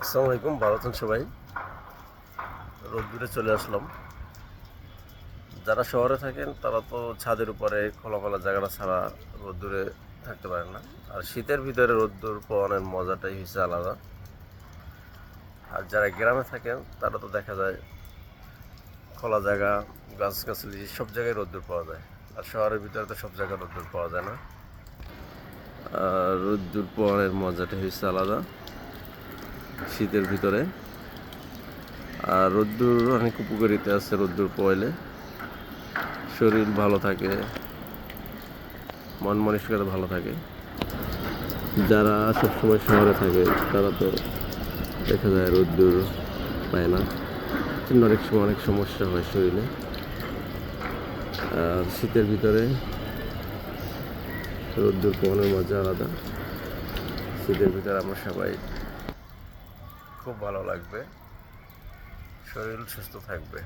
আসসালামু আলাইকুম, ভালো আছেন সবাই। রোদ্দুরে চলে আসলাম। যারা শহরে থাকেন তারা তো ছাদের উপরে খোলামেলা জায়গাটা ছাড়া রোদ্দুরে থাকতে পারেন না। আর শীতের ভিতরে রোদ্দুর পাওয়ানোর মজাটাই হচ্ছে আলাদা। আর যারা গ্রামে থাকেন তারা তো দেখা যায় খোলা জায়গা, গাছগাছালি সব জায়গায় রোদ্দুর পাওয়া যায়। আর শহরের ভিতরে তো সব জায়গায় রোদ্দুর পাওয়া যায় না। আর রোদ্দুর পাওয়ানোর মজাটাই হচ্ছে আলাদা শীতের ভিতরে। আর রোদ্দুর অনেক উপকারিতা আছে। রোদ্দুর পোয়াইলে শরীর ভালো থাকে, মন মানসিকতা ভালো থাকে। যারা সবসময় শহরে থাকে তারা তো দেখা যায় রোদ্দুর পায় না, অনেক সময় অনেক সমস্যা হয় শরীরে। আর শীতের ভিতরে রোদ্দুর পোয়ানোর মজা আলাদা। শীতের ভিতরে আমরা সবাই খুব ভালো লাগবে, শরীর সুস্থ থাকবে।